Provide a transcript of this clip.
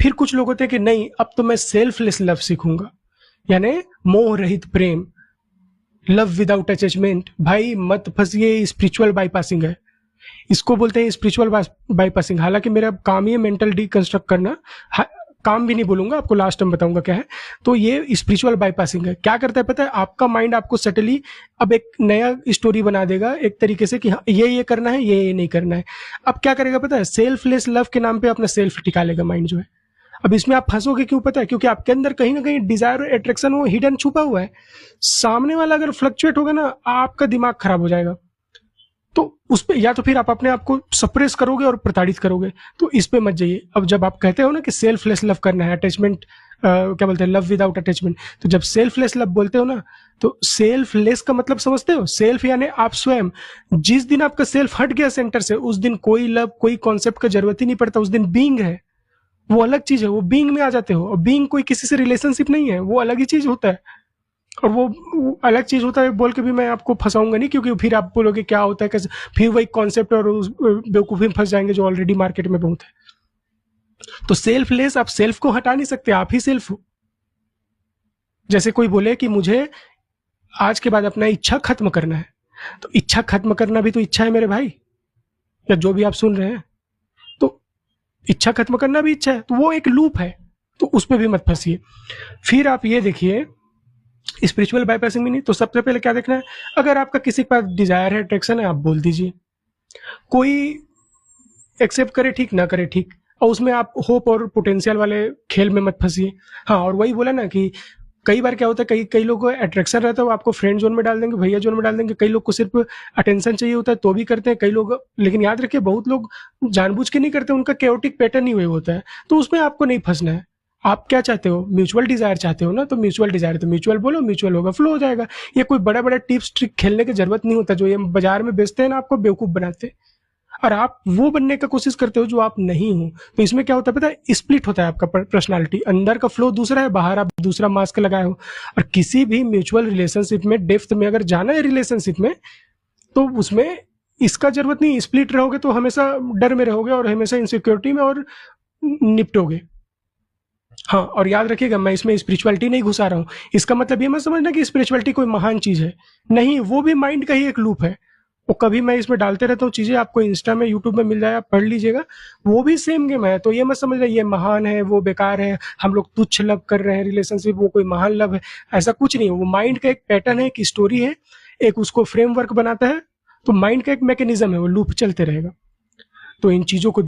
फिर कुछ लोग होते हैं कि नहीं, अब तो मैं सेल्फलेस लव सीखूंगा, यानी मोह रहित प्रेम, लव विदाउट अटैचमेंट। भाई मत फंसिए, स्पिरिचुअल बाईपासिंग है, इसको बोलते हैं स्पिरिचुअल बाईपासिंग। हालांकि मेरा काम ही है मेंटल डिकंस्ट्रक्ट करना, काम भी नहीं बोलूंगा आपको, लास्ट टाइम बताऊंगा क्या है। तो ये स्पिरिचुअल बाईपासिंग है। क्या करता है पता है, आपका माइंड आपको सटली अब एक नया स्टोरी बना देगा एक तरीके से कि हाँ ये करना है, ये नहीं करना है। अब क्या करेगा पता है, सेल्फलेस लव के नाम पे अपना सेल्फ टिका लेगा माइंड जो है। अब इसमें आप फंसोगे क्यों पता है, क्योंकि आपके अंदर कहीं ना कहीं डिजायर और अट्रैक्शन वो हिडन छुपा हुआ है। सामने वाला अगर फ्लक्चुएट होगा ना, आपका दिमाग खराब हो जाएगा। तो उस पे या तो फिर आप अपने आप को सप्रेस करोगे और प्रताड़ित करोगे, तो इस पे मत जाइए। अब जब आप कहते हो ना कि सेल्फलेस लव करना है, अटैचमेंट क्या बोलते हैं, लव विदाउट अटैचमेंट, तो जब सेल्फलेस लव बोलते हो ना, तो सेल्फलेस का मतलब समझते हो, सेल्फ यानी आप स्वयं। जिस दिन आपका सेल्फ हट गया सेंटर से, उस दिन कोई लव कोई कॉन्सेप्ट का जरूरत ही नहीं पड़ता, उस दिन बीइंग है, वो अलग चीज है, वो बीइंग में आ जाते हो। और बीइंग कोई किसी से रिलेशनशिप नहीं है, वो अलग ही चीज होता है। और वो अलग चीज होता है बोल के भी मैं आपको फंसाऊंगा नहीं, क्योंकि फिर आप बोलोगे क्या होता है कैसे, फिर वही कॉन्सेप्ट और उस बेवकूफी में फंस जाएंगे जो ऑलरेडी मार्केट में बहुत है। तो सेल्फलेस, आप सेल्फ को हटा नहीं सकते, आप ही सेल्फ हो। जैसे कोई बोले कि मुझे आज के बाद अपना इच्छा खत्म करना है, तो इच्छा खत्म करना भी तो इच्छा है मेरे भाई, या जो भी आप सुन रहे हैं। तो इच्छा खत्म करना भी इच्छा है, तो वो एक लूप है, तो उस पर भी मत फंसिए। फिर आप ये देखिए, स्पिरिचुअल बाईपासिंग में नहीं, तो सबसे पहले क्या देखना है, अगर आपका किसी के पास डिजायर है, अट्रैक्शन है, आप बोल दीजिए। कोई एक्सेप्ट करे ठीक, ना करे ठीक, और उसमें आप होप और पोटेंशियल वाले खेल में मत फंसिए। हाँ, और वही बोला ना कि कई बार क्या होता है, कई कई लोगों को अट्रैक्शन रहता है, वो आपको फ्रेंड जोन में डाल देंगे, भैया जोन में डाल देंगे। कई लोग को सिर्फ अटेंशन चाहिए होता है तो भी करते हैं कई लोग, लेकिन याद रखिए बहुत लोग जानबूझ के नहीं करते, उनका केओटिक पैटर्न ही वही होता है। तो उसमें आपको नहीं फंसना है। आप क्या चाहते हो, म्यूचुअल डिजायर चाहते हो ना, तो म्यूचुअल डिजायर तो म्यूचुअल बोलो, म्यूचुअल होगा, फ्लो हो जाएगा। ये कोई बड़ा बड़ा टिप्स ट्रिक खेलने की जरूरत नहीं होता, जो ये बाजार में बेचते हैं ना, आपको बेवकूफ बनाते हैं। और आप वो बनने का कोशिश करते हो जो आप नहीं हो। तो इसमें क्या होता है पता है, स्प्लिट होता है आपका पर्सनालिटी, अंदर का फ्लो दूसरा है, बाहर आप दूसरा मास्क लगाए हो। और किसी भी म्यूचुअल रिलेशनशिप में डेप्थ में अगर जाना है रिलेशनशिप में, तो उसमें इसका जरूरत नहीं, स्प्लिट रहोगे तो हमेशा डर में रहोगे और हमेशा इनसिक्योरिटी में और निपटोगे। हाँ, और याद रखिएगा मैं इसमें स्पिरिचुअलिटी नहीं घुसा रहा हूँ, इसका मतलब ये मत समझना कि स्पिरिचुअलिटी कोई महान चीज है, नहीं, वो भी माइंड का ही एक लूप है। वो कभी मैं इसमें डालते रहता हूँ चीजें, आपको इंस्टा में यूट्यूब में मिल जाए, आप पढ़ लीजिएगा, वो भी सेम गेम है। तो ये मत समझना ये महान है वो बेकार है, हम लोग तुच्छ लव कर रहे हैं रिलेशनशिप, वो कोई महान लव है, ऐसा कुछ नहीं है। वो माइंड का एक पैटर्न है, एक स्टोरी है, एक उसको फ्रेमवर्क बनाता है। तो माइंड का एक मैकेनिज्म है, वो लूप चलते रहेगा। तो इन चीजों को